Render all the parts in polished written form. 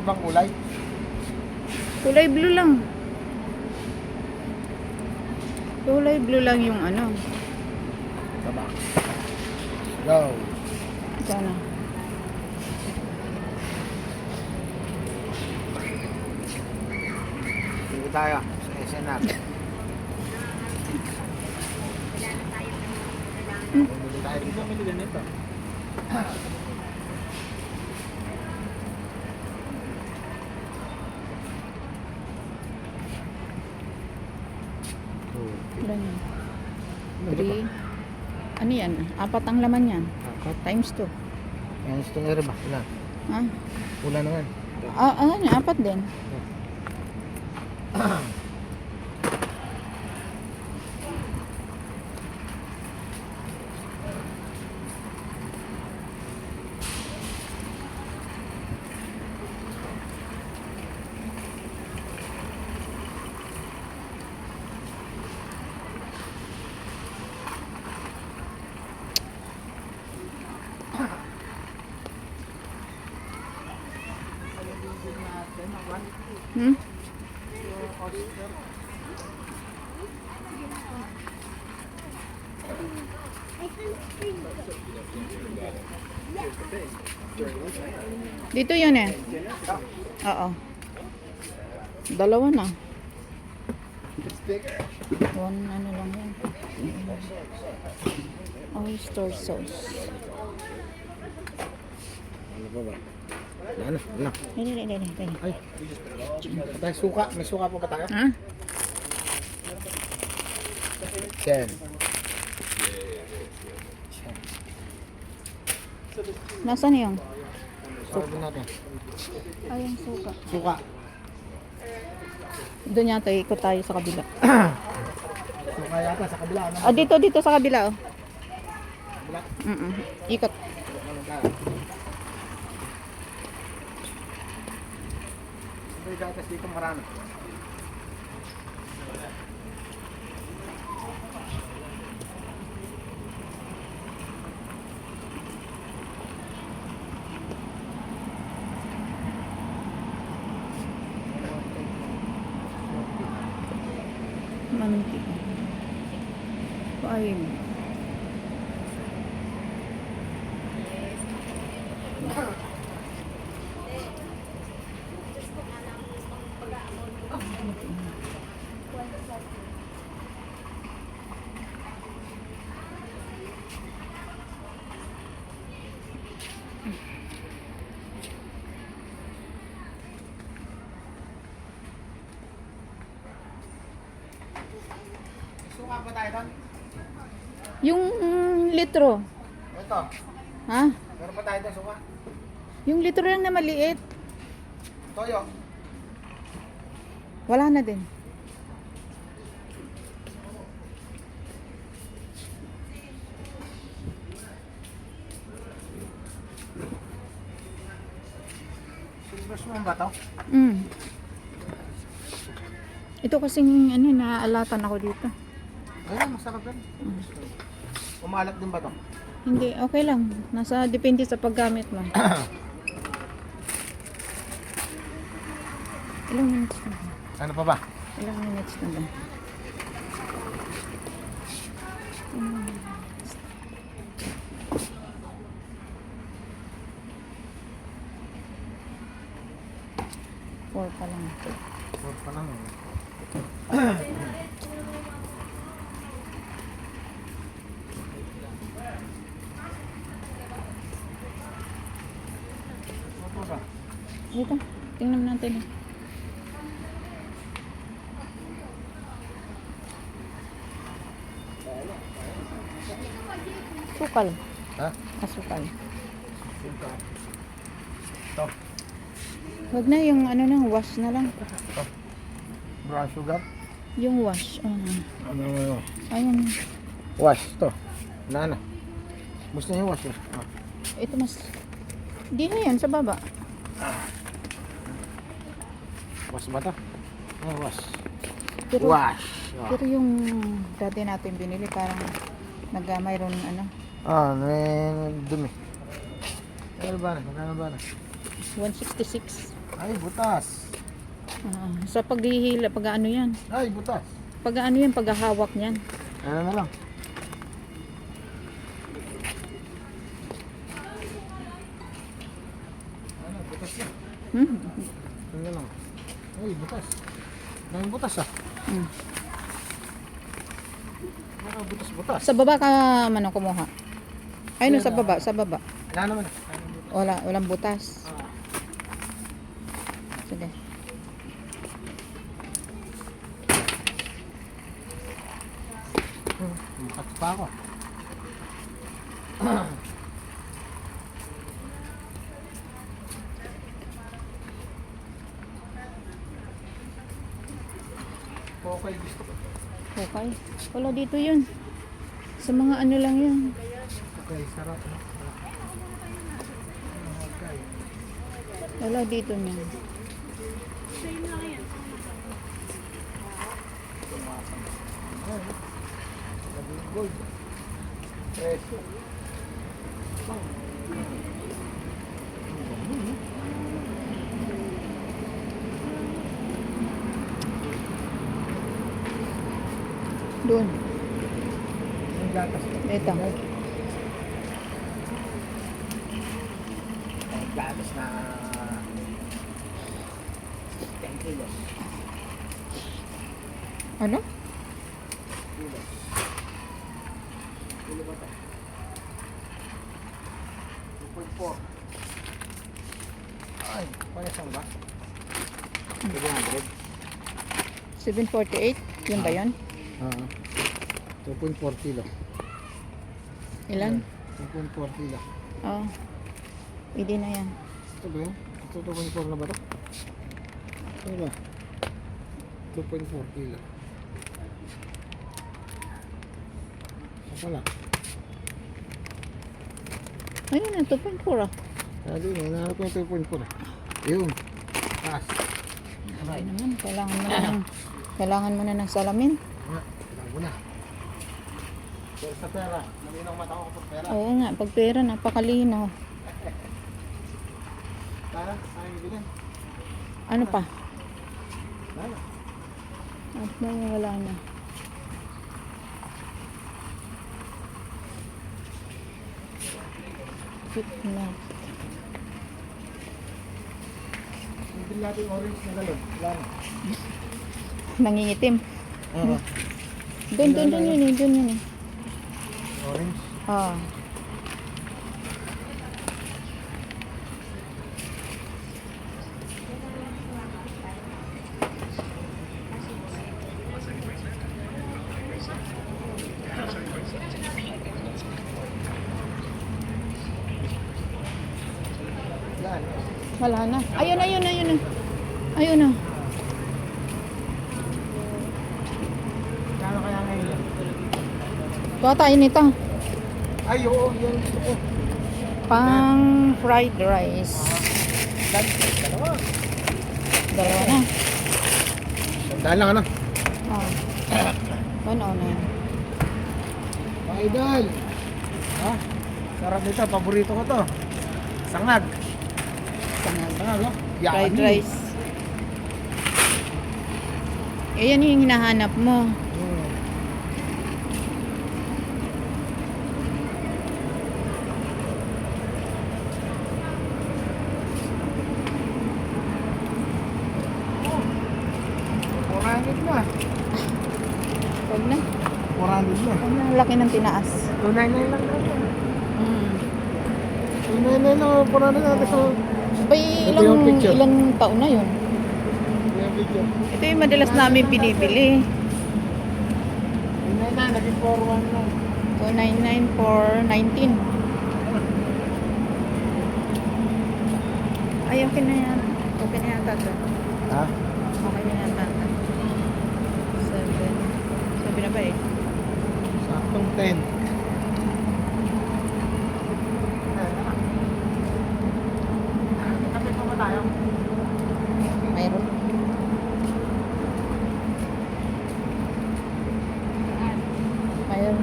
ibang kulay. Kulay blue lang. Kulay blue lang yung ano. Tama. Go. Sana. Dito tayo sa SNR. Dito tayo dito. Dito ganito. Ilan yan? 3. Ano yan? 4 ang laman yan. Times 2. Yan, gusto nga rin ba? Ilan? Ha? Wala naman. Ano yan? 4 din. Hmm? Dito yun eh. Oo. Dalawa na. One ano lang yan. Oyster sauce. Ano ba ba? Ano? Ano? Dali. Ay. Tayo suka. May suka pa ba tayo? Ha? Ten. Nasaan yung? Suka natin. Ay, yung suka. Suka. Doon yata ikot tayo sa kabila. Suka yata sa kabila. Ano? Dito sa kabila oh. Kabila. Ikot. Ano tayo? May gatas dito marami. Mantika. 5. Suka pa tayo doon? Yung litro. Ito. Ha? Meron pa tayo doon suka? Yung litro lang na maliit. Toyo. Wala na din. Silver spoon ba to? Ito kasing ano, naaalatan ako dito. Ayun, masarap din. Umalat din ba to? Hindi, okay lang. Nasa depende sa paggamit mo. Ilang minutes na ba? Ano pa ba? Ilang minutes na ba? Four pa lang. Huwag pa lang. Ano pa ba? Dito, tingnan natin. Sukal. Ha? Asukal. Ito. Wag na yung ano nang wash na lang. Ito. Brown sugar. Yung wash. Ano? Ayun. Wash. Ito. Na. Gusto niyo wash? Ito mas... Di na yan, sa baba. Wash ba ito? Wash. Pero, Wash. pero yung dati natin binili, parang mayroon ano. May dumi. Magkano ba na? 166. Ay, butas. Sa paghihila, pag ano yan. Ay, butas. Pag ano yan, paghahawak niyan. Ano na lang. Ano, butas na. Hmm? Ano na lang. Ay, butas. Daming butas ah. Hmm. Butas-butas. Sa baba ka man ang kumuha. Ay, no, sa baba, sa baba. Wala naman. Walang butas. Ah. Sige. Makat pa ako. Okay, gusto ko. Okay. Wala dito yun. Sa mga ano lang yun. Okay, sarap. Okay. Wala dito niya. Gold. Preso. Doon. Ang gatas. Ito. Ang gatas na 10 kilos. Ano? Kilos. Kilo ba ito? 2.4. Ay, palasang ba? 700. 748. Yun ba yun? 2.4 kilo. Ilan? 2.4 kilo. Oh. Pwede na yan. Ito ba yun? Ito 2.4 na ba ito? Ito ba? 2.4 kilo. Ito pala. Ayun na, 2.4 ah. Sabi mo, hinahanap ko yung 2.4. Yun. Taas. Ay naman, kailangan mo na ng salamin. Kailangan mo na. Pero sa pera, naminang mata ko kapag pera. Oo nga, pag pera, napakalino. Para, saan yung bilhin? Ano pa? Wala. At wala na. Fit na. Bibili natin orange na galon. Wala na. Nangingitim. Oo. Doon yun eh, doon yun eh. Orange. Ah. Yan. Wala na. Ayun na. Ayun na. Kano kaya ngayon? Kuha tayo nito. Ay, oo. Yan gusto ko. Pang fried rice. Dalawa. Dalawa na. Dahil lang ano? Oh. Ano na yan? Mga idol. Ha? Sarap nito. Paborito ko to. Sangag. Sangag. Sangag, oh. Fried rice. Eh, yan yung hinahanap mo. Hmm. na. Huwag na. 400 na. Huwag na. Laki ng tinaas. 299 lang natin. Hmm. 299 lang. 400 natin sa Bay, Ito yung picture. ilang taon na yun? yung video. Ito yung madalas namin pinibili. 299, naging 41 lang. 299 for 19. Ay, okay na yan. Okay na yan, tata. Ha? Okay na yan, tata. 7. 7 na ba eh? Saktong 10. Kapit pa ba tayo? Mayroon. Mayroon.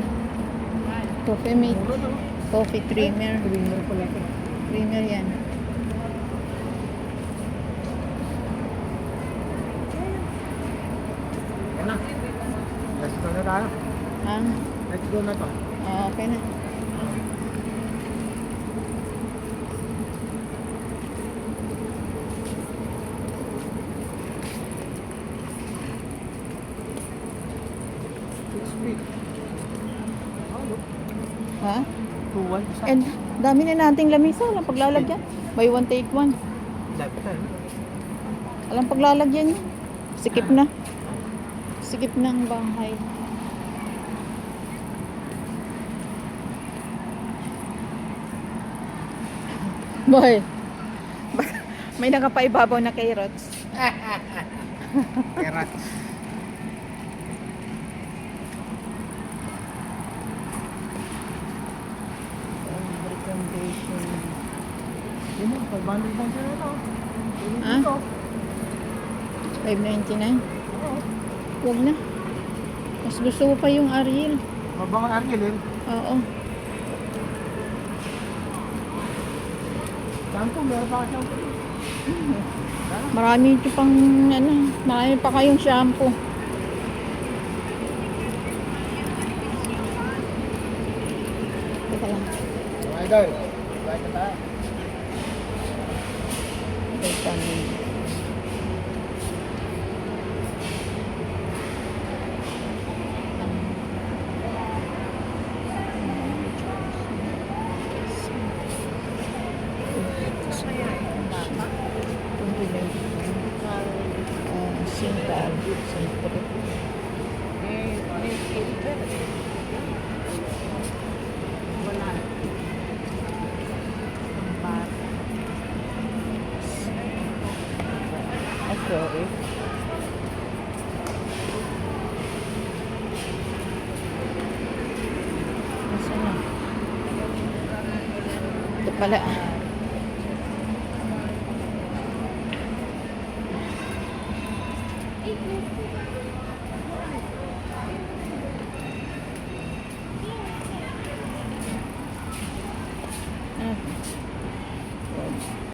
Coffee mate. Mura na. Coffee creamer. Creamer pala ito. Creamer yan. ko na to. Okay na. Six feet. Ano? Ha? 2-1 isa. And dami na nating lamisa. Walang paglalagyan. Buy one, take one. Lapit tayo. Walang paglalagyan yun. Sikip na. Sikip ng bahay. Boy. May nakapaibabaw na carrots. Kerat. Recommendation. Yun mo, 500 lang siya na. Ha? 5.99. Oo. Huwag na. Mas gusto ko pa yung Ariel. Mabang Ariel eh. Oo. Shampoo, meron pa ka shampoo. Marami ito pang ano, marami pa kayong shampoo. Teka lang. Mga idol, bye na tayo. Vitamin. Sintal. Siyempre. Sorry. Nasaan na? Ito pala.